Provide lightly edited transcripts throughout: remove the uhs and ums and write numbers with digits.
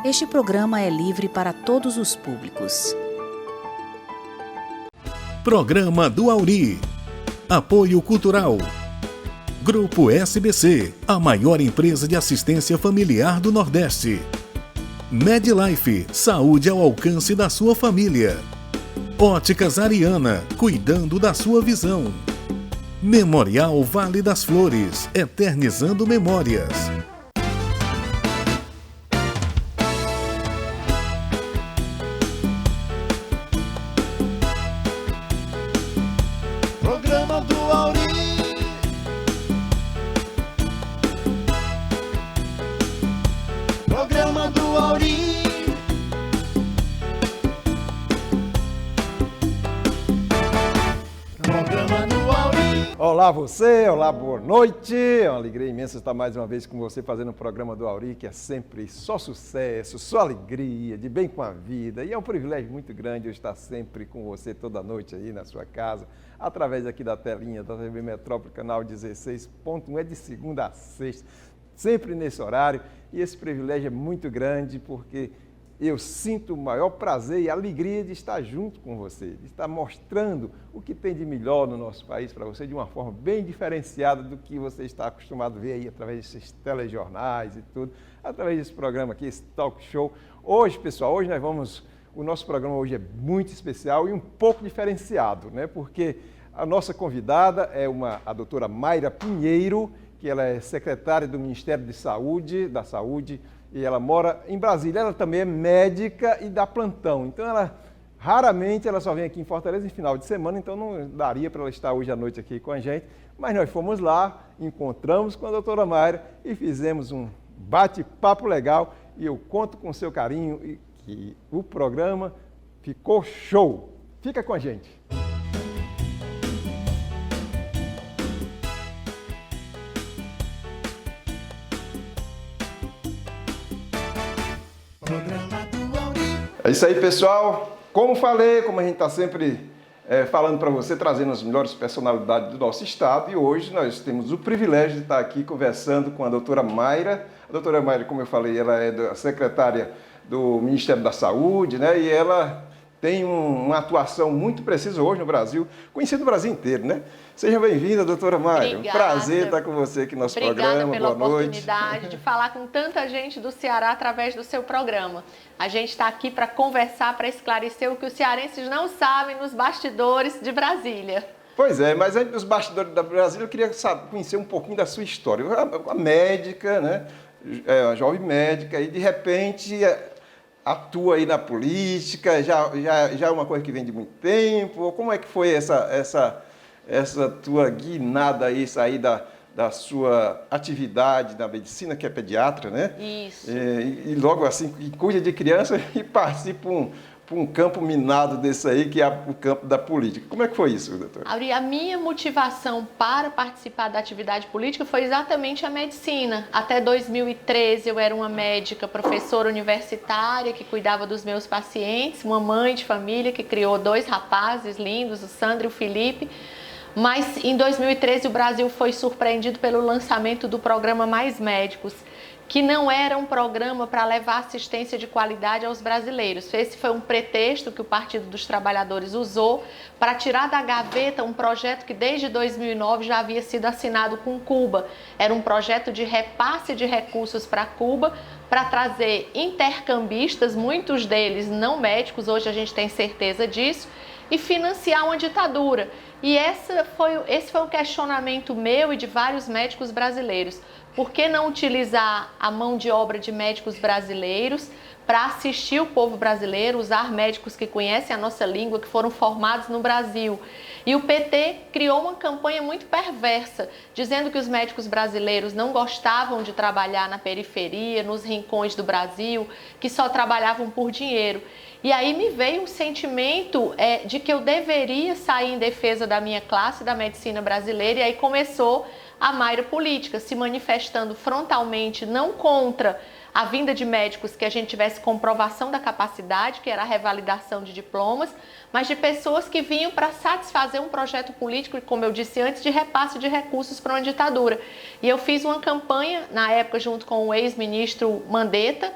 Este programa é livre para todos os públicos. Programa do Auri. Apoio Cultural. Grupo SBC, a maior empresa de assistência familiar do Nordeste. MedLife, saúde ao alcance da sua família. Óticas Ariana, cuidando da sua visão. Memorial Vale das Flores, eternizando memórias. Programa do Auri. Programa do Auri. Programa do Auri. Olá você, olá, boa noite. É uma alegria imensa estar mais uma vez com você fazendo o programa do Auri, que é sempre só sucesso, só alegria, de bem com a vida. E é um privilégio muito grande eu estar sempre com você toda noite aí na sua casa, através aqui da telinha da TV Metrópole, canal 16.1, é de segunda a sexta, sempre nesse horário. E esse privilégio é muito grande porque eu sinto o maior prazer e alegria de estar junto com você, de estar mostrando o que tem de melhor no nosso país para você de uma forma bem diferenciada do que você está acostumado a ver aí através desses telejornais e tudo, através desse programa aqui, esse talk show. Hoje, pessoal, o nosso programa hoje é muito especial e um pouco diferenciado, né? Porque a nossa convidada é a doutora Mayra Pinheiro, que ela é secretária do Ministério da Saúde, e ela mora em Brasília. Ela também é médica e dá plantão. Então, raramente ela só vem aqui em Fortaleza em final de semana, então não daria para ela estar hoje à noite aqui com a gente. Mas nós fomos lá, encontramos com a doutora Mayra e fizemos um bate-papo legal. E eu conto com o seu carinho e que o programa ficou show. Fica com a gente. É isso aí, pessoal. Como falei, como a gente está sempre falando para você, trazendo as melhores personalidades do nosso estado, e hoje nós temos o privilégio de estar aqui conversando com a doutora Mayra. A doutora Mayra, como eu falei, ela é secretária do Ministério da Saúde, né? E ela tem uma atuação muito precisa hoje no Brasil, conhecido no Brasil inteiro, né? Seja bem-vinda, doutora Mayra. Obrigada. Um prazer estar com você aqui no nosso programa. Obrigada pela Boa noite. oportunidade de falar com tanta gente do Ceará através do seu programa. A gente está aqui para conversar, para esclarecer o que os cearenses não sabem nos bastidores de Brasília. Pois é, mas antes dos bastidores da Brasília, eu queria conhecer um pouquinho da sua história. A médica, né? A jovem médica, e de repente atua aí na política, já é uma coisa que vem de muito tempo. Como é que foi essa tua guinada aí, sair da sua atividade na medicina, que é pediatra, né? Isso. E logo assim, cuida de criança e participa para um campo minado desse aí, que é o campo da política. Como é que foi isso, doutor? Auri, a minha motivação para participar da atividade política foi exatamente a medicina. Até 2013 eu era uma médica, professora universitária, que cuidava dos meus pacientes, uma mãe de família que criou 2 rapazes lindos, o Sandro e o Felipe. Mas em 2013 o Brasil foi surpreendido pelo lançamento do programa Mais Médicos, que não era um programa para levar assistência de qualidade aos brasileiros. Esse foi um pretexto que o Partido dos Trabalhadores usou para tirar da gaveta um projeto que desde 2009 já havia sido assinado com Cuba. Era um projeto de repasse de recursos para Cuba, para trazer intercambistas, muitos deles não médicos, hoje a gente tem certeza disso, e financiar uma ditadura. E esse foi o questionamento meu e de vários médicos brasileiros. Por que não utilizar a mão de obra de médicos brasileiros para assistir o povo brasileiro, usar médicos que conhecem a nossa língua, que foram formados no Brasil? E o PT criou uma campanha muito perversa, dizendo que os médicos brasileiros não gostavam de trabalhar na periferia, nos rincões do Brasil, que só trabalhavam por dinheiro. E aí me veio um sentimento de que eu deveria sair em defesa da minha classe, da medicina brasileira, e aí começou a Mayra política, se manifestando frontalmente, não contra a vinda de médicos que a gente tivesse comprovação da capacidade, que era a revalidação de diplomas, mas de pessoas que vinham para satisfazer um projeto político, como eu disse antes, de repasse de recursos para uma ditadura. E eu fiz uma campanha, na época, junto com o ex-ministro Mandetta,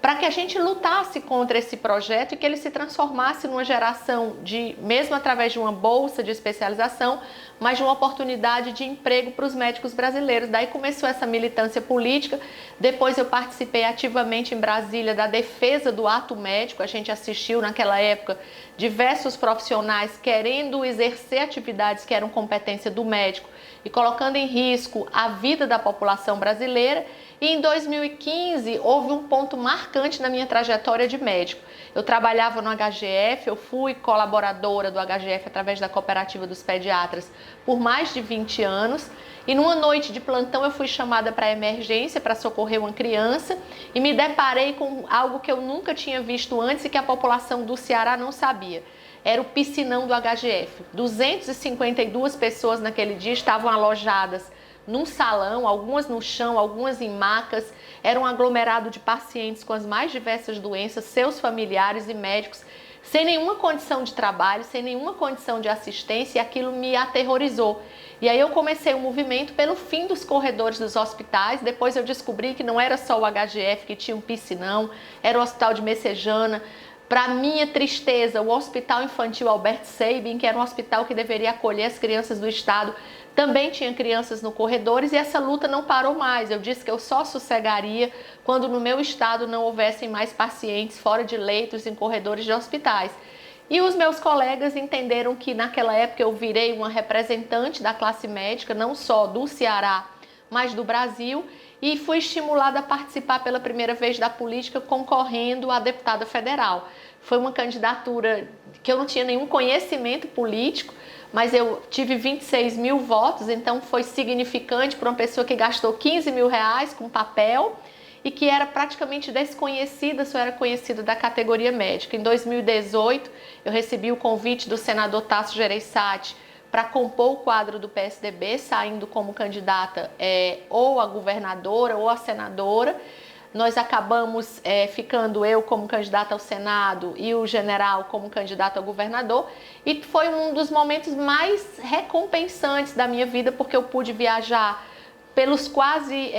para que a gente lutasse contra esse projeto e que ele se transformasse numa geração de, mesmo através de uma bolsa de especialização, mas de uma oportunidade de emprego para os médicos brasileiros. Daí começou essa militância política. Depois eu participei ativamente em Brasília da defesa do ato médico. A gente assistiu naquela época diversos profissionais querendo exercer atividades que eram competência do médico e colocando em risco a vida da população brasileira. E em 2015 houve um ponto marcante na minha trajetória de médico. Eu trabalhava no HGF, eu fui colaboradora do HGF através da Cooperativa dos Pediatras por mais de 20 anos. E numa noite de plantão eu fui chamada para a emergência para socorrer uma criança e me deparei com algo que eu nunca tinha visto antes e que a população do Ceará não sabia. Era o piscinão do HGF. 252 pessoas naquele dia estavam alojadas num salão, algumas no chão, algumas em macas. Era um aglomerado de pacientes com as mais diversas doenças, seus familiares e médicos, sem nenhuma condição de trabalho, sem nenhuma condição de assistência, e aquilo me aterrorizou. E aí eu comecei um movimento pelo fim dos corredores dos hospitais. Depois eu descobri que não era só o HGF que tinha um piscinão, era o Hospital de Messejana. Para minha tristeza, o Hospital Infantil Albert Sabin, que era um hospital que deveria acolher as crianças do estado, também tinha crianças no corredores, e essa luta não parou mais. Eu disse que eu só sossegaria quando no meu estado não houvessem mais pacientes fora de leitos em corredores de hospitais. E os meus colegas entenderam que naquela época eu virei uma representante da classe médica, não só do Ceará, mas do Brasil, e fui estimulada a participar pela primeira vez da política concorrendo a deputada federal. Foi uma candidatura que eu não tinha nenhum conhecimento político, mas eu tive 26 mil votos, então foi significante para uma pessoa que gastou 15 mil reais com papel e que era praticamente desconhecida, só era conhecida da categoria médica. Em 2018, eu recebi o convite do senador Tasso Gereissati para compor o quadro do PSDB, saindo como candidata ou a governadora ou a senadora. Nós acabamos ficando eu como candidata ao Senado e o general como candidato a governador, e foi um dos momentos mais recompensantes da minha vida, porque eu pude viajar pelos quase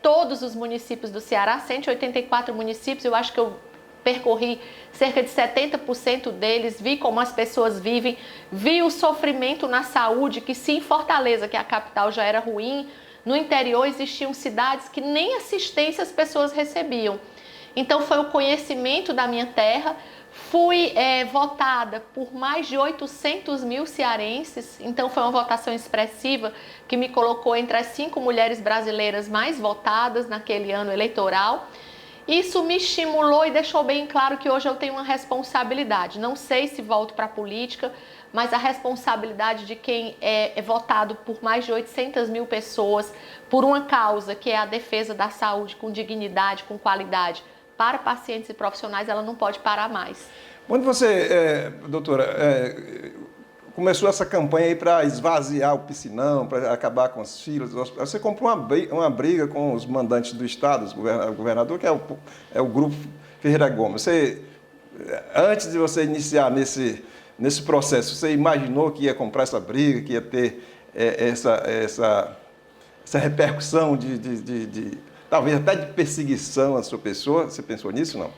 todos os municípios do Ceará, 184 municípios. Eu acho que eu percorri cerca de 70% deles, vi como as pessoas vivem, vi o sofrimento na saúde, que se em Fortaleza, que a capital, já era ruim, no interior existiam cidades que nem assistência as pessoas recebiam. Então foi o conhecimento da minha terra. Fui votada por mais de 800 mil cearenses, então foi uma votação expressiva que me colocou entre as 5 mulheres brasileiras mais votadas naquele ano eleitoral. Isso me estimulou e deixou bem claro que hoje eu tenho uma responsabilidade. Não sei se volto para a política, mas a responsabilidade de quem é votado por mais de 800 mil pessoas por uma causa que é a defesa da saúde com dignidade, com qualidade para pacientes e profissionais, ela não pode parar mais. Quando você, doutora, começou essa campanha aí para esvaziar o piscinão, para acabar com as filas, você comprou uma briga com os mandantes do Estado, o governador, que é o Grupo Ferreira Gomes. Você, antes de você iniciar nesse processo, você imaginou que ia comprar essa briga, que ia ter essa repercussão de talvez até de perseguição à sua pessoa? Você pensou nisso, não?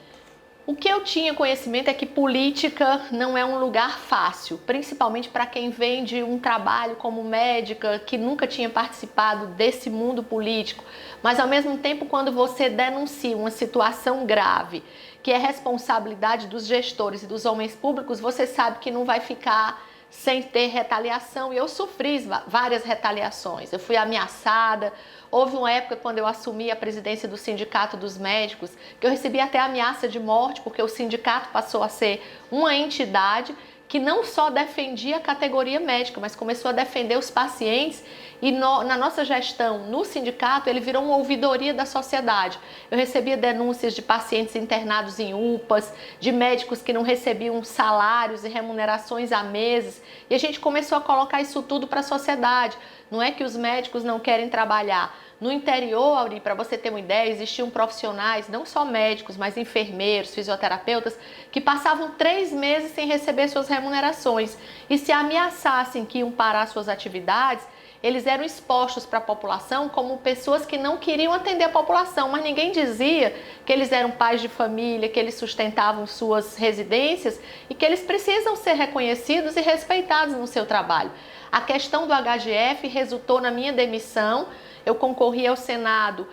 O que eu tinha conhecimento é que política não é um lugar fácil, principalmente para quem vem de um trabalho como médica, que nunca tinha participado desse mundo político. Mas, ao mesmo tempo, quando você denuncia uma situação grave, que é responsabilidade dos gestores e dos homens públicos, você sabe que não vai ficar sem ter retaliação. E eu sofri várias retaliações. Eu fui ameaçada. Houve uma época, quando eu assumi a presidência do Sindicato dos Médicos, que eu recebi até ameaça de morte, porque o sindicato passou a ser uma entidade que não só defendia a categoria médica, mas começou a defender os pacientes. E na nossa gestão no sindicato, ele virou uma ouvidoria da sociedade. Eu recebia denúncias de pacientes internados em UPAs, de médicos que não recebiam salários e remunerações há meses. E a gente começou a colocar isso tudo para a sociedade. Não é que os médicos não querem trabalhar. No interior, Auri, para você ter uma ideia, existiam profissionais, não só médicos, mas enfermeiros, fisioterapeutas, que passavam 3 meses sem receber suas remunerações. E se ameaçassem que iam parar suas atividades, eles eram expostos para a população como pessoas que não queriam atender a população, mas ninguém dizia que eles eram pais de família, que eles sustentavam suas residências e que eles precisam ser reconhecidos e respeitados no seu trabalho. A questão do HGF resultou na minha demissão. Eu concorri ao Senado,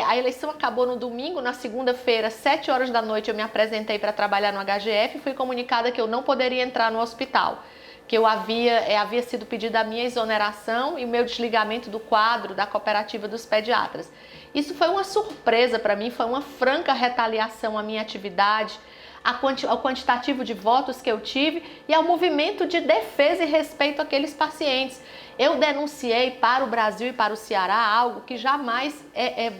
a eleição acabou no domingo, na segunda-feira, às 7 horas da noite, eu me apresentei para trabalhar no HGF e fui comunicada que eu não poderia entrar no hospital, que havia sido pedida a minha exoneração e o meu desligamento do quadro da Cooperativa dos Pediatras. Isso foi uma surpresa para mim, foi uma franca retaliação à minha atividade, ao quantitativo de votos que eu tive e ao movimento de defesa e respeito àqueles pacientes. Eu denunciei para o Brasil e para o Ceará algo que jamais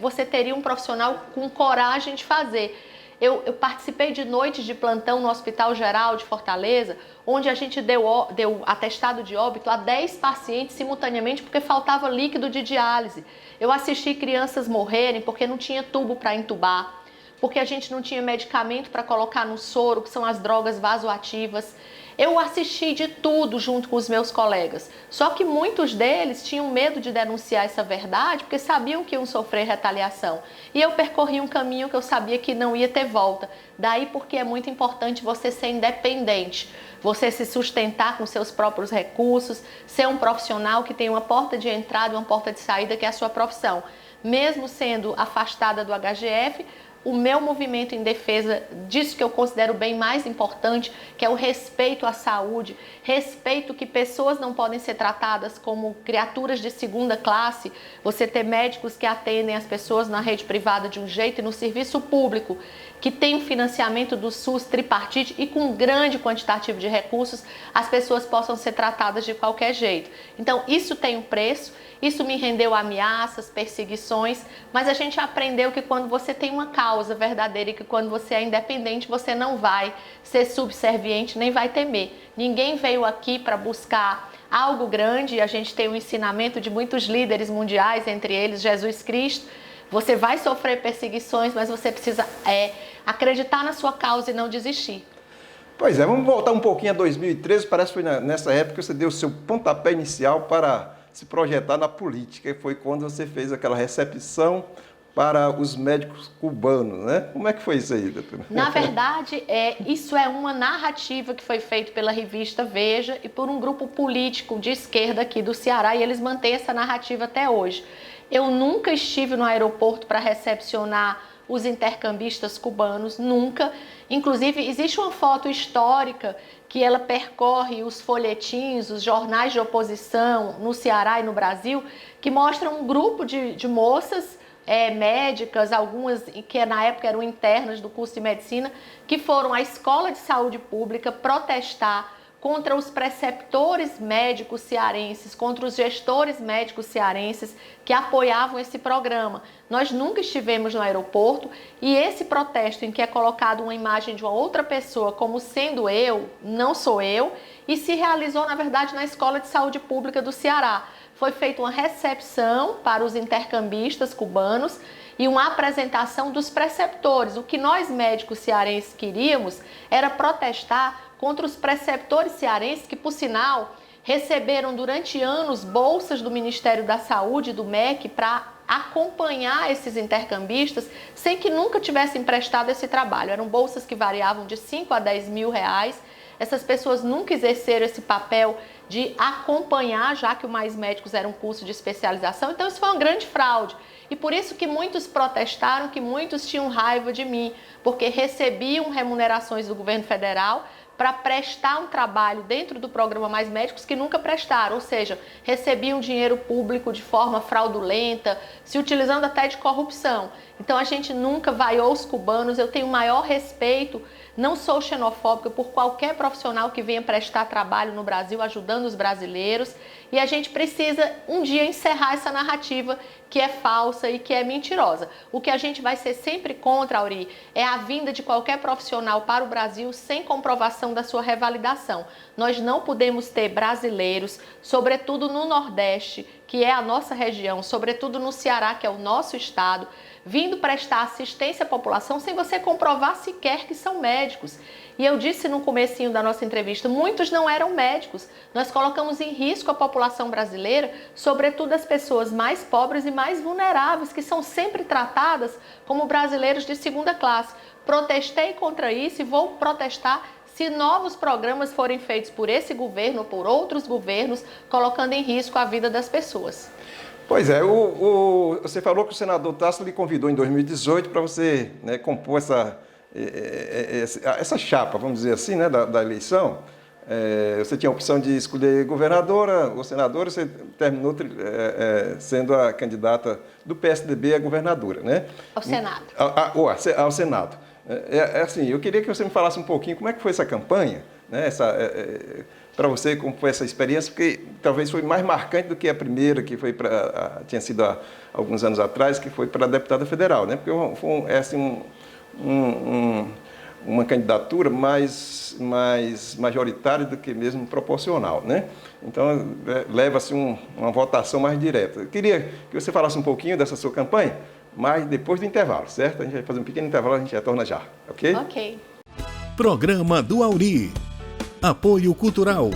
você teria um profissional com coragem de fazer. Eu participei de noites de plantão no Hospital Geral de Fortaleza, onde a gente deu atestado de óbito a 10 pacientes simultaneamente porque faltava líquido de diálise. Eu assisti crianças morrerem porque não tinha tubo para entubar, porque a gente não tinha medicamento para colocar no soro, que são as drogas vasoativas. Eu assisti de tudo junto com os meus colegas, só que muitos deles tinham medo de denunciar essa verdade porque sabiam que iam sofrer retaliação. E eu percorri um caminho que eu sabia que não ia ter volta. Daí porque é muito importante você ser independente, você se sustentar com seus próprios recursos, ser um profissional que tem uma porta de entrada e uma porta de saída, que é a sua profissão. Mesmo sendo afastada do HGF, o meu movimento em defesa disso que eu considero o bem mais importante, que é o respeito à saúde, respeito que pessoas não podem ser tratadas como criaturas de segunda classe, você ter médicos que atendem as pessoas na rede privada de um jeito e no serviço público, que tem o financiamento do SUS tripartite e com um grande quantitativo de recursos, as pessoas possam ser tratadas de qualquer jeito. Então, isso tem um preço, isso me rendeu ameaças, perseguições, mas a gente aprendeu que quando você tem uma causa verdadeira e que quando você é independente, você não vai ser subserviente, nem vai temer. Ninguém veio aqui para buscar algo grande, e a gente tem um ensinamento de muitos líderes mundiais, entre eles Jesus Cristo. Você vai sofrer perseguições, mas você precisa acreditar na sua causa e não desistir. Pois é, vamos voltar um pouquinho a 2013, parece que foi nessa época que você deu o seu pontapé inicial para se projetar na política, e foi quando você fez aquela recepção para os médicos cubanos, né? Como é que foi isso aí, doutora? Na verdade, isso é uma narrativa que foi feita pela revista Veja e por um grupo político de esquerda aqui do Ceará, e eles mantêm essa narrativa até hoje. Eu nunca estive no aeroporto para recepcionar os intercambistas cubanos, nunca. Inclusive, existe uma foto histórica que ela percorre os folhetins, os jornais de oposição no Ceará e no Brasil, que mostram um grupo de moças médicas, algumas que na época eram internas do curso de medicina, que foram à Escola de Saúde Pública protestar contra os preceptores médicos cearenses, contra os gestores médicos cearenses que apoiavam esse programa. Nós nunca estivemos no aeroporto, e esse protesto em que é colocado uma imagem de uma outra pessoa como sendo eu, não sou eu, e se realizou, na verdade, na Escola de Saúde Pública do Ceará. Foi feita uma recepção para os intercambistas cubanos e uma apresentação dos preceptores. O que nós médicos cearenses queríamos era protestar contra os preceptores cearenses que, por sinal, receberam durante anos bolsas do Ministério da Saúde, do MEC, para acompanhar esses intercambistas sem que nunca tivessem prestado esse trabalho. Eram bolsas que variavam de 5 a 10 mil reais. Essas pessoas nunca exerceram esse papel de acompanhar, já que o Mais Médicos era um curso de especialização. Então, isso foi uma grande fraude. E por isso que muitos protestaram, que muitos tinham raiva de mim, porque recebiam remunerações do governo federal para prestar um trabalho dentro do programa Mais Médicos que nunca prestaram, ou seja, recebiam dinheiro público de forma fraudulenta, se utilizando até de corrupção. Então a gente nunca vaiou os cubanos, eu tenho o maior respeito, não sou xenofóbica por qualquer profissional que venha prestar trabalho no Brasil, ajudando os brasileiros, e a gente precisa um dia encerrar essa narrativa que é falsa e que é mentirosa. O que a gente vai ser sempre contra, Auri, é a vinda de qualquer profissional para o Brasil sem comprovação da sua revalidação. Nós não podemos ter brasileiros, sobretudo no Nordeste, que é a nossa região, sobretudo no Ceará, que é o nosso estado, vindo prestar assistência à população sem você comprovar sequer que são médicos. E eu disse no comecinho da nossa entrevista, muitos não eram médicos. Nós colocamos em risco a população brasileira, sobretudo as pessoas mais pobres e mais vulneráveis, que são sempre tratadas como brasileiros de segunda classe. Protestei contra isso e vou protestar se novos programas forem feitos por esse governo ou por outros governos, colocando em risco a vida das pessoas. Pois é, você falou que o senador Tasso lhe convidou em 2018 para você, né, compor essa chapa, vamos dizer assim, né, da eleição. Você tinha a opção de escolher governadora ou senadora, você terminou sendo a candidata do PSDB à governadora, né? Ao Senado. Ao Senado. Assim, eu queria que você me falasse um pouquinho como é que foi essa campanha, né? Para você, como foi essa experiência, porque talvez foi mais marcante do que a primeira, que foi tinha sido há alguns anos atrás, que foi para deputada federal, né? Porque foi assim, uma candidatura mais majoritária do que mesmo proporcional, né? Então, leva-se uma votação mais direta. Eu queria que você falasse um pouquinho dessa sua campanha, mas depois do intervalo, certo? A gente vai fazer um pequeno intervalo, a gente retorna já, ok? Ok. Programa do Auri. Apoio Cultural.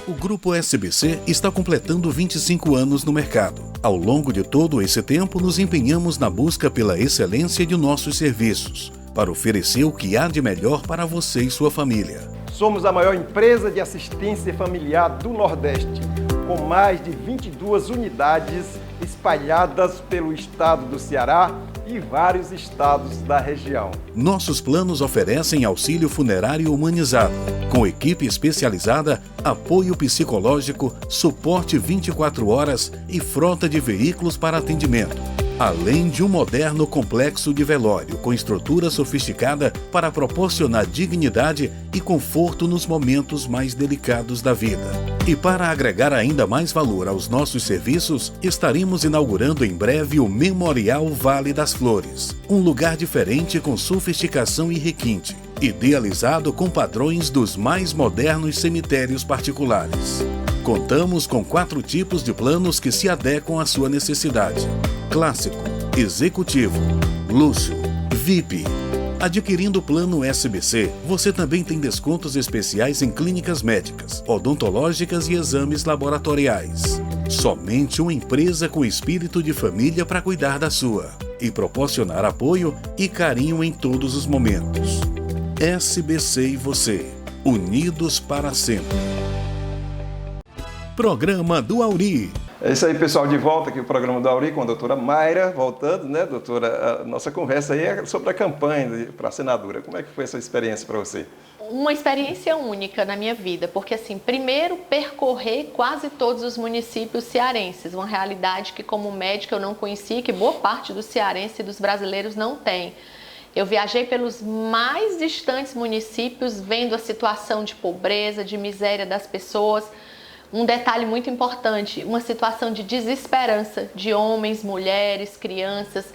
O Grupo SBC está completando 25 anos no mercado. Ao longo de todo esse tempo, nos empenhamos na busca pela excelência de nossos serviços, para oferecer o que há de melhor para você e sua família. Somos a maior empresa de assistência familiar do Nordeste, com mais de 22 unidades espalhadas pelo estado do Ceará e vários estados da região. Nossos planos oferecem auxílio funerário humanizado, com equipe especializada, apoio psicológico, suporte 24 horas e frota de veículos para atendimento. Além de um moderno complexo de velório com estrutura sofisticada para proporcionar dignidade e conforto nos momentos mais delicados da vida. E para agregar ainda mais valor aos nossos serviços, estaremos inaugurando em breve o Memorial Vale das Flores, um lugar diferente com sofisticação e requinte, idealizado com padrões dos mais modernos cemitérios particulares. Contamos com 4 tipos de planos que se adequam à sua necessidade: clássico, executivo, luxo, VIP. Adquirindo o plano SBC, você também tem descontos especiais em clínicas médicas, odontológicas e exames laboratoriais. Somente uma empresa com espírito de família para cuidar da sua e proporcionar apoio e carinho em todos os momentos. SBC e você, unidos para sempre. Programa do Auri. É isso aí, pessoal, de volta aqui o programa do Auri com a doutora Mayra, voltando, né, doutora? A nossa conversa aí é sobre a campanha para a senadora. Como é que foi essa experiência para você? Uma experiência única na minha vida, porque assim, primeiro percorrer quase todos os municípios cearenses, uma realidade que como médica eu não conhecia, que boa parte dos cearenses e dos brasileiros não tem. Eu viajei pelos mais distantes municípios, vendo a situação de pobreza, de miséria das pessoas. Um detalhe muito importante, uma situação de desesperança de homens, mulheres, crianças.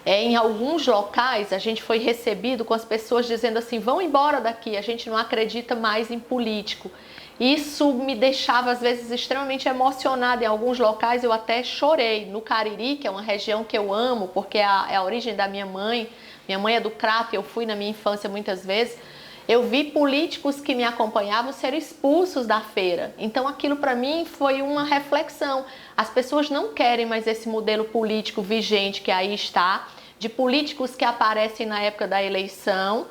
Em alguns locais a gente foi recebido com as pessoas dizendo assim, vão embora daqui, a gente não acredita mais em político. Isso me deixava às vezes extremamente emocionada. Em alguns locais eu até chorei. No Cariri, que é uma região que eu amo, porque é a origem da minha mãe é do Crato, eu fui na minha infância muitas vezes. Eu vi políticos que me acompanhavam ser expulsos da feira. Então aquilo para mim foi uma reflexão. As pessoas não querem mais esse modelo político vigente que aí está, de políticos que aparecem na época da eleição,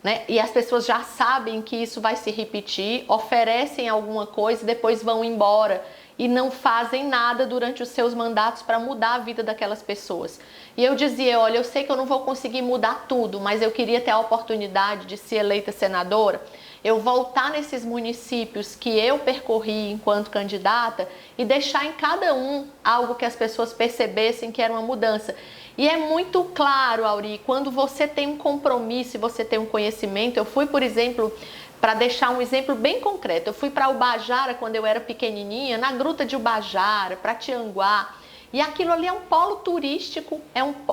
né? E as pessoas já sabem que isso vai se repetir, oferecem alguma coisa e depois vão embora e não fazem nada durante os seus mandatos para mudar a vida daquelas pessoas. E eu dizia, olha, eu sei que eu não vou conseguir mudar tudo, mas eu queria ter a oportunidade de ser eleita senadora, eu voltar nesses municípios que eu percorri enquanto candidata e deixar em cada um algo que as pessoas percebessem que era uma mudança. E é muito claro, Auri, quando você tem um compromisso e você tem um conhecimento. Eu fui, por exemplo, para deixar um exemplo bem concreto, eu fui para Ubajara quando eu era pequenininha, na Gruta de Ubajara, para Tianguá. E aquilo ali é um polo turístico,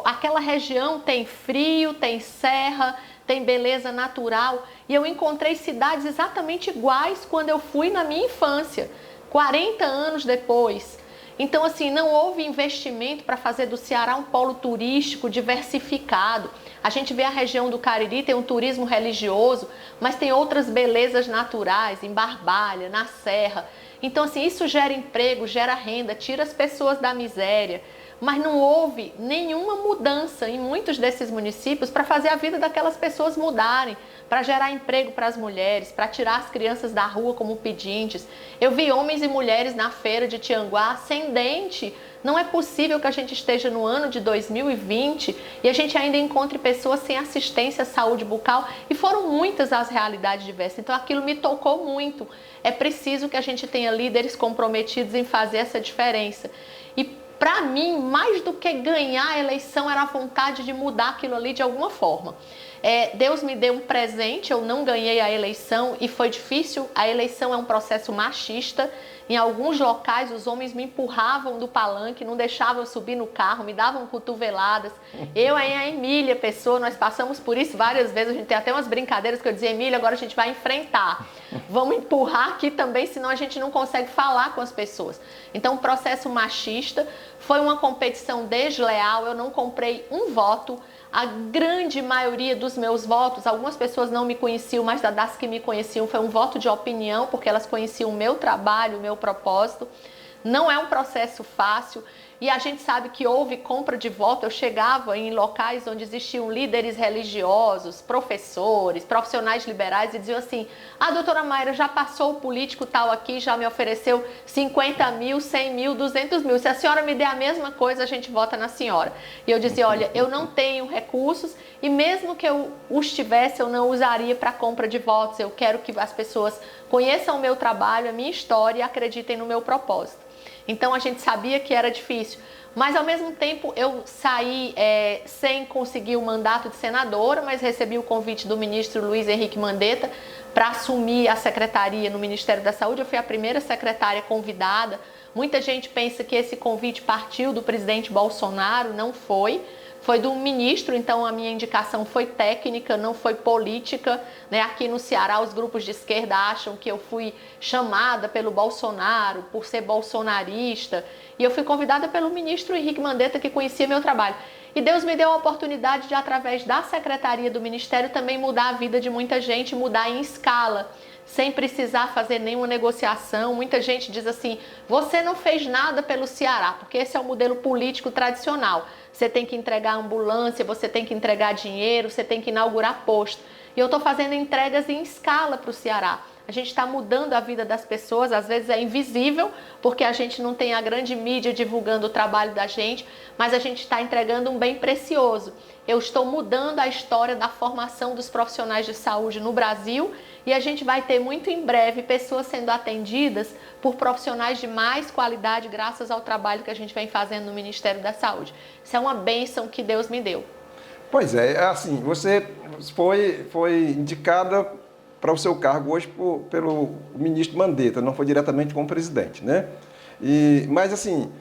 aquela região tem frio, tem serra, tem beleza natural. E eu encontrei cidades exatamente iguais quando eu fui na minha infância, 40 anos depois. Então, assim, não houve investimento para fazer do Ceará um polo turístico diversificado. A gente vê a região do Cariri, tem um turismo religioso, mas tem outras belezas naturais, em Barbalha, na Serra. Então, assim, isso gera emprego, gera renda, tira as pessoas da miséria. Mas não houve nenhuma mudança em muitos desses municípios para fazer a vida daquelas pessoas mudarem, para gerar emprego para as mulheres, para tirar as crianças da rua como pedintes. Eu vi homens e mulheres na feira de Tianguá sem dente. Não é possível que a gente esteja no ano de 2020 e a gente ainda encontre pessoas sem assistência à saúde bucal, e foram muitas as realidades diversas. Então aquilo me tocou muito. É preciso que a gente tenha líderes comprometidos em fazer essa diferença. E para mim, mais do que ganhar a eleição, era a vontade de mudar aquilo ali de alguma forma. Deus me deu um presente, eu não ganhei a eleição e foi difícil. A eleição é um processo machista. Em alguns locais, os homens me empurravam do palanque, não deixavam eu subir no carro, me davam cotoveladas. Eu e a Emília Pessoa, nós passamos por isso várias vezes. A gente tem até umas brincadeiras que eu dizia: Emília, agora a gente vai enfrentar. Vamos empurrar aqui também, senão a gente não consegue falar com as pessoas. Então, um processo machista, foi uma competição desleal, eu não comprei um voto. A grande maioria dos meus votos, algumas pessoas não me conheciam, mas das que me conheciam foi um voto de opinião, porque elas conheciam o meu trabalho, o meu propósito. Não é um processo fácil e a gente sabe que houve compra de voto. Eu chegava em locais onde existiam líderes religiosos, professores, profissionais liberais e diziam assim: a doutora Mayra, já passou o político tal aqui, já me ofereceu 50 mil, 100 mil, 200 mil. Se a senhora me der a mesma coisa, a gente vota na senhora. E eu dizia: olha, eu não tenho recursos e mesmo que eu os tivesse, eu não usaria para compra de votos. Eu quero que as pessoas conheçam o meu trabalho, a minha história e acreditem no meu propósito. Então a gente sabia que era difícil, mas ao mesmo tempo eu saí sem conseguir o mandato de senadora, mas recebi o convite do ministro Luiz Henrique Mandetta para assumir a secretaria no Ministério da Saúde. Eu fui a primeira secretária convidada. Muita gente pensa que esse convite partiu do presidente Bolsonaro, não foi. Foi do ministro, então a minha indicação foi técnica, não foi política, né? Aqui no Ceará os grupos de esquerda acham que eu fui chamada pelo Bolsonaro por ser bolsonarista, e eu fui convidada pelo ministro Henrique Mandetta, que conhecia meu trabalho. E Deus me deu a oportunidade de, através da secretaria do ministério, também mudar a vida de muita gente, mudar em escala, sem precisar fazer nenhuma negociação. Muita gente diz assim: você não fez nada pelo Ceará, porque esse é o modelo político tradicional. Você tem que entregar ambulância, você tem que entregar dinheiro, você tem que inaugurar posto. E eu estou fazendo entregas em escala para o Ceará. A gente está mudando a vida das pessoas, às vezes é invisível, porque a gente não tem a grande mídia divulgando o trabalho da gente, mas a gente está entregando um bem precioso. Eu estou mudando a história da formação dos profissionais de saúde no Brasil e a gente vai ter muito em breve pessoas sendo atendidas por profissionais de mais qualidade graças ao trabalho que a gente vem fazendo no Ministério da Saúde. Isso é uma bênção que Deus me deu. Pois é, assim, você foi indicada para o seu cargo hoje pelo ministro Mandetta, não foi diretamente como presidente, né? Mas assim,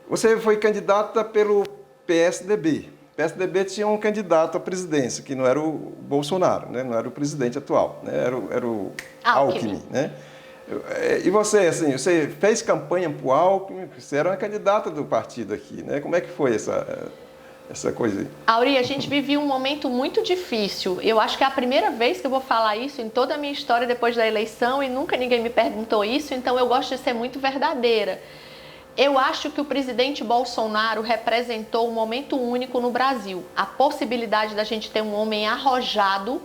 você foi candidata pelo PSDB. O PSDB tinha um candidato à presidência, que não era o Bolsonaro, né? Não era o presidente atual, né? Era o Alckmin, né? E você, assim, você fez campanha para o Alckmin, você era uma candidata do partido aqui, né? Como é que foi essa coisa aí? Auri, a gente vivia um momento muito difícil. Eu acho que é a primeira vez que eu vou falar isso em toda a minha história depois da eleição e nunca ninguém me perguntou isso, então eu gosto de ser muito verdadeira. Eu acho que o presidente Bolsonaro representou um momento único no Brasil. A possibilidade da gente ter um homem arrojado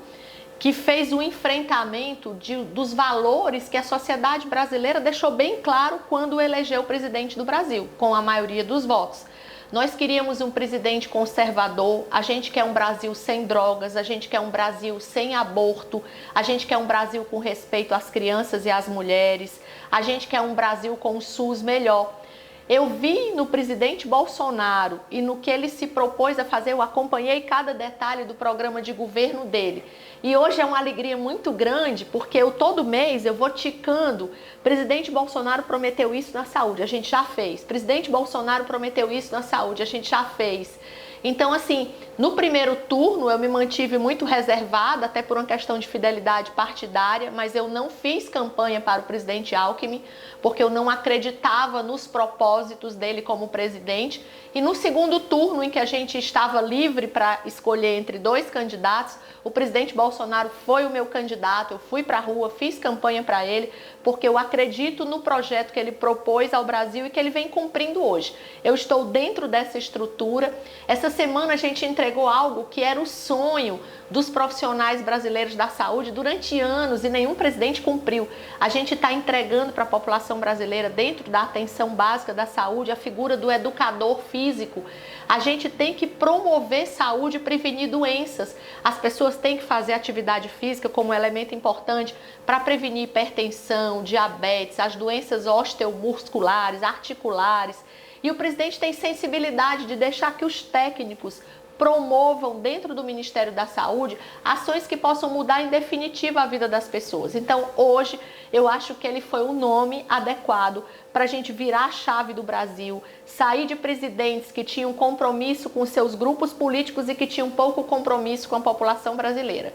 que fez o enfrentamento dos valores que a sociedade brasileira deixou bem claro quando elegeu o presidente do Brasil, com a maioria dos votos. Nós queríamos um presidente conservador, a gente quer um Brasil sem drogas, a gente quer um Brasil sem aborto, a gente quer um Brasil com respeito às crianças e às mulheres, a gente quer um Brasil com um SUS melhor. Eu vi no presidente Bolsonaro e no que ele se propôs a fazer, eu acompanhei cada detalhe do programa de governo dele. E hoje é uma alegria muito grande, porque todo mês eu vou ticando. Presidente Bolsonaro prometeu isso na saúde, a gente já fez. Presidente Bolsonaro prometeu isso na saúde, a gente já fez. Então, assim, no primeiro turno eu me mantive muito reservada, até por uma questão de fidelidade partidária, mas eu não fiz campanha para o presidente Alckmin, porque eu não acreditava nos propósitos dele como presidente. E no segundo turno, em que a gente estava livre para escolher entre 2 candidatos, o presidente Bolsonaro foi o meu candidato, eu fui para a rua, fiz campanha para ele, porque eu acredito no projeto que ele propôs ao Brasil e que ele vem cumprindo hoje. Eu estou dentro dessa estrutura. Essa semana a gente entregou algo que era o sonho dos profissionais brasileiros da saúde durante anos e nenhum presidente cumpriu. A gente está entregando para a população brasileira, dentro da atenção básica da saúde, a figura do educador físico. A gente tem que promover saúde e prevenir doenças. As pessoas têm que fazer atividade física como elemento importante para prevenir hipertensão, diabetes, as doenças osteomusculares, articulares. E o presidente tem sensibilidade de deixar que os técnicos promovam dentro do Ministério da Saúde ações que possam mudar em definitiva a vida das pessoas. Então, hoje, eu acho que ele foi o nome adequado para a gente virar a chave do Brasil, sair de presidentes que tinham compromisso com seus grupos políticos e que tinham pouco compromisso com a população brasileira.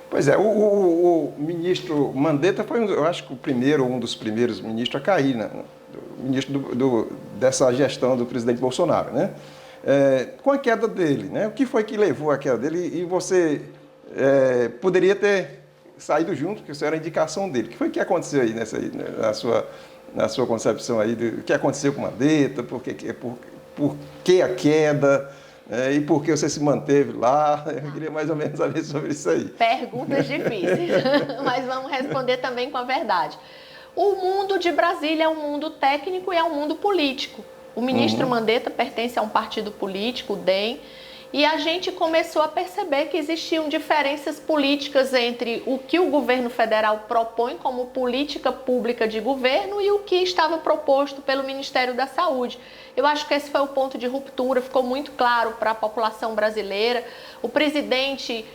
Pois é, o ministro Mandetta foi, eu acho que um dos primeiros ministros a cair, né? Ministro dessa gestão do presidente Bolsonaro, né? Com a queda dele, né? O que foi que levou à queda dele? E você poderia ter saído junto, porque isso era a indicação dele. O que foi que aconteceu aí na sua concepção aí? O que aconteceu com o Mandetta? Por que a queda? E por que você se manteve lá? Eu queria mais ou menos saber sobre isso aí. Perguntas difíceis, mas vamos responder também com a verdade. O mundo de Brasília é um mundo técnico e é um mundo político. O ministro Mandetta pertence a um partido político, o DEM, e a gente começou a perceber que existiam diferenças políticas entre o que o governo federal propõe como política pública de governo e o que estava proposto pelo Ministério da Saúde. Eu acho que esse foi o ponto de ruptura, ficou muito claro para a população brasileira. O presidente,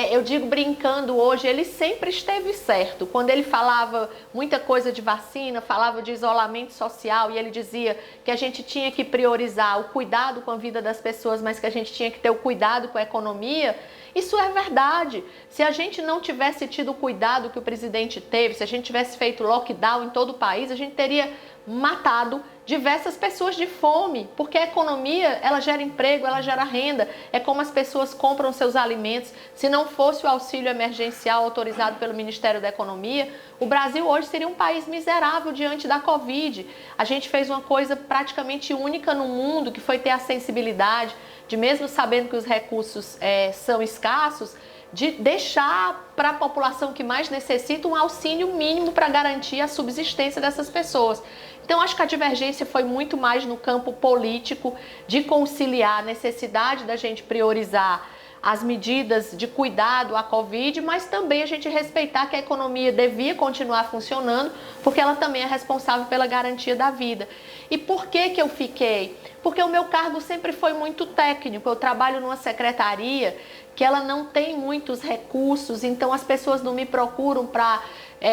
eu digo brincando hoje, ele sempre esteve certo. Quando ele falava muita coisa de vacina, falava de isolamento social e ele dizia que a gente tinha que priorizar o cuidado com a vida das pessoas, mas que a gente tinha que ter o cuidado com a economia, isso é verdade. Se a gente não tivesse tido o cuidado que o presidente teve, se a gente tivesse feito lockdown em todo o país, a gente teria matado diversas pessoas de fome, porque a economia, ela gera emprego, ela gera renda, é como as pessoas compram seus alimentos. Se não fosse o auxílio emergencial autorizado pelo Ministério da Economia, o Brasil hoje seria um país miserável diante da Covid. A gente fez uma coisa praticamente única no mundo, que foi ter a sensibilidade de, mesmo sabendo que os recursos são escassos, de deixar para a população que mais necessita um auxílio mínimo para garantir a subsistência dessas pessoas. Então, acho que a divergência foi muito mais no campo político, de conciliar a necessidade da gente priorizar as medidas de cuidado à Covid, mas também a gente respeitar que a economia devia continuar funcionando, porque ela também é responsável pela garantia da vida. E por que eu fiquei? Porque o meu cargo sempre foi muito técnico. Eu trabalho numa secretaria que ela não tem muitos recursos, então as pessoas não me procuram para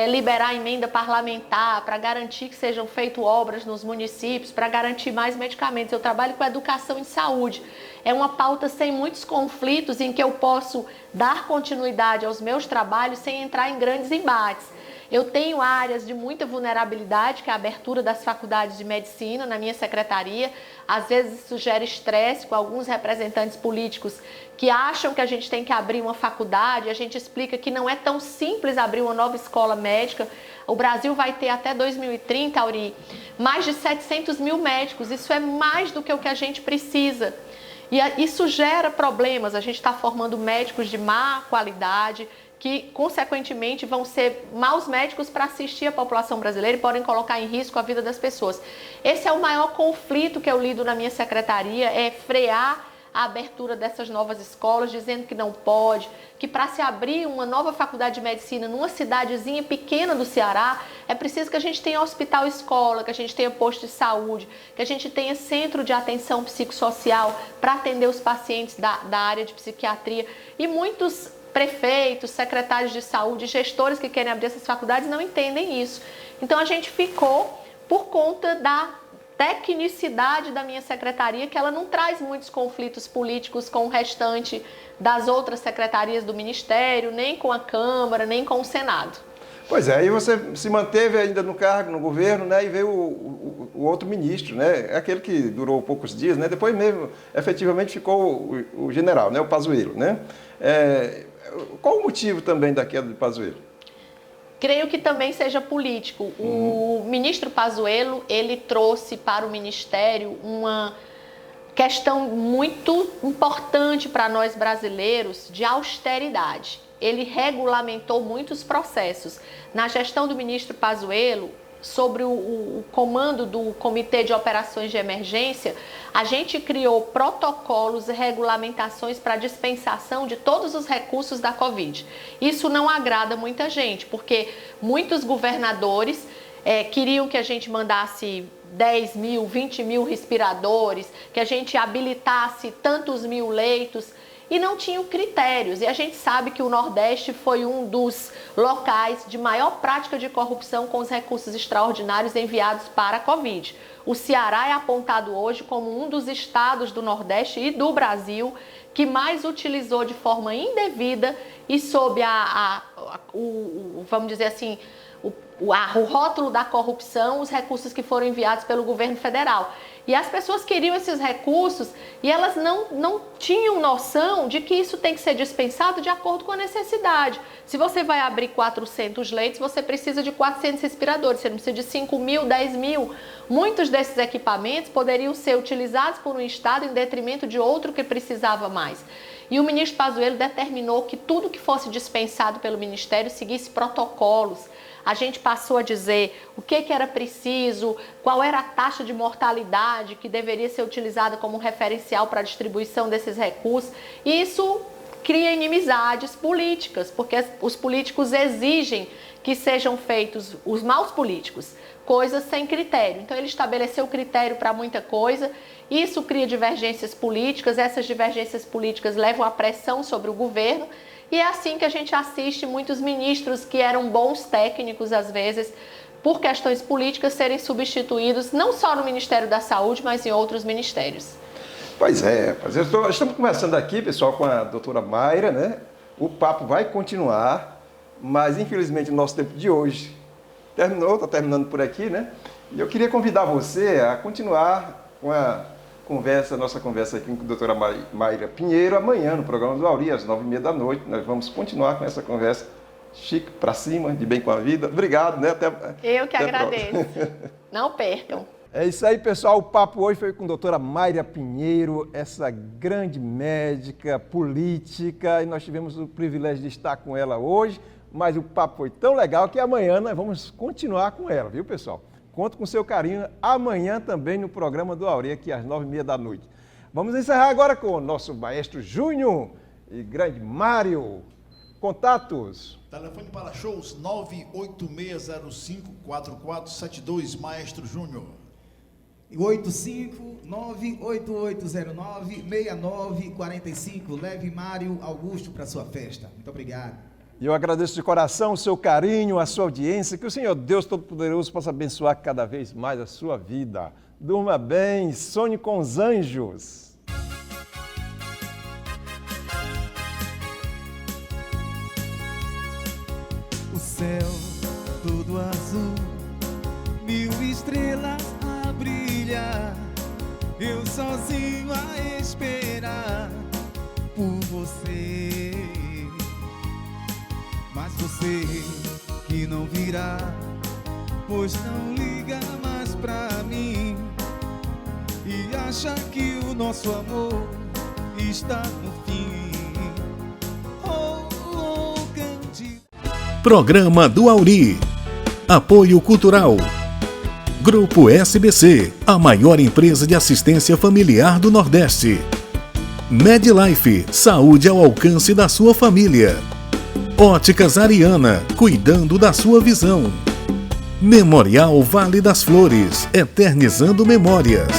liberar emenda parlamentar, para garantir que sejam feitas obras nos municípios, para garantir mais medicamentos. Eu trabalho com educação e saúde. É uma pauta sem muitos conflitos, em que eu posso dar continuidade aos meus trabalhos sem entrar em grandes embates. Eu tenho áreas de muita vulnerabilidade, que é a abertura das faculdades de medicina na minha secretaria. Às vezes isso gera estresse com alguns representantes políticos que acham que a gente tem que abrir uma faculdade. A gente explica que não é tão simples abrir uma nova escola médica. O Brasil vai ter até 2030, Auri, mais de 700 mil médicos. Isso é mais do que o que a gente precisa. E isso gera problemas. A gente está formando médicos de má qualidade, que, consequentemente, vão ser maus médicos para assistir a população brasileira e podem colocar em risco a vida das pessoas. Esse é o maior conflito que eu lido na minha secretaria, é frear a abertura dessas novas escolas, dizendo que não pode, que para se abrir uma nova faculdade de medicina numa cidadezinha pequena do Ceará, é preciso que a gente tenha hospital-escola, que a gente tenha posto de saúde, que a gente tenha centro de atenção psicossocial para atender os pacientes da área de psiquiatria. E muitos prefeitos, secretários de saúde, gestores que querem abrir essas faculdades não entendem isso. Então a gente ficou por conta da tecnicidade da minha secretaria, que ela não traz muitos conflitos políticos com o restante das outras secretarias do Ministério, nem com a Câmara, nem com o Senado. Pois é, aí você se manteve ainda no cargo, no governo, né, e veio o outro ministro, né, aquele que durou poucos dias, né, depois mesmo efetivamente ficou o general, né, o Pazuello, né. Qual o motivo também da queda de Pazuello? Creio que também seja político. O ministro Pazuello, ele trouxe para o Ministério uma questão muito importante para nós brasileiros de austeridade. Ele regulamentou muitos processos. Na gestão do ministro Pazuello, sobre o comando do Comitê de Operações de Emergência, a gente criou protocolos e regulamentações para dispensação de todos os recursos da Covid. Isso não agrada muita gente, porque muitos governadores queriam que a gente mandasse 10 mil, 20 mil respiradores, que a gente habilitasse tantos mil leitos, e não tinham critérios. E a gente sabe que o Nordeste foi um dos locais de maior prática de corrupção com os recursos extraordinários enviados para a Covid. O Ceará é apontado hoje como um dos estados do Nordeste e do Brasil que mais utilizou de forma indevida e sob vamos dizer assim, o rótulo da corrupção, os recursos que foram enviados pelo governo federal. E as pessoas queriam esses recursos e elas não tinham noção de que isso tem que ser dispensado de acordo com a necessidade. Se você vai abrir 400 leitos, você precisa de 400 respiradores, você não precisa de 5 mil, 10 mil. Muitos desses equipamentos poderiam ser utilizados por um estado em detrimento de outro que precisava mais. E o ministro Pazuello determinou que tudo que fosse dispensado pelo Ministério seguisse protocolos. A gente passou a dizer o que era preciso, qual era a taxa de mortalidade que deveria ser utilizada como referencial para a distribuição desses recursos. E isso cria inimizades políticas, porque os políticos exigem que sejam feitos, os maus políticos, coisas sem critério. Então ele estabeleceu critério para muita coisa, isso cria divergências políticas, essas divergências políticas levam à pressão sobre o governo, e é assim que a gente assiste muitos ministros que eram bons técnicos, às vezes, por questões políticas, serem substituídos não só no Ministério da Saúde, mas em outros ministérios. Pois é, estamos conversando aqui, pessoal, com a doutora Mayra, né? O papo vai continuar, mas infelizmente o nosso tempo de hoje terminou, está terminando por aqui, né? E eu queria convidar você a continuar com nossa conversa aqui com a doutora Mayra Pinheiro, amanhã no programa do Auri, às 9h30 da noite. Nós vamos continuar com essa conversa chique, pra cima, de bem com a vida. Obrigado, né? Eu que agradeço. Não percam. É isso aí, pessoal. O papo hoje foi com a doutora Mayra Pinheiro, essa grande médica política, e nós tivemos o privilégio de estar com ela hoje, mas o papo foi tão legal que amanhã nós vamos continuar com ela, viu, pessoal? Conto com seu carinho amanhã também no programa do Auri, aqui às 9h30 da noite. Vamos encerrar agora com o nosso maestro Júnior e grande Mário. Contatos. Telefone para shows 986054472, Maestro Júnior. 85-98809-6945. Leve Mário Augusto para sua festa. Muito obrigado. E eu agradeço de coração o seu carinho, a sua audiência, que o Senhor Deus Todo-Poderoso possa abençoar cada vez mais a sua vida. Durma bem, sonhe com os anjos. O céu todo azul, 1000 estrelas a brilhar, eu sozinho a esperar por você. Mas você que não virá, pois não liga mais pra mim e acha que o nosso amor está no fim. Oh, oh, cante. Programa do Auri. Apoio Cultural. Grupo SBC, a maior empresa de assistência familiar do Nordeste. MedLife, saúde ao alcance da sua família. Óticas Ariana, cuidando da sua visão. Memorial Vale das Flores, eternizando memórias.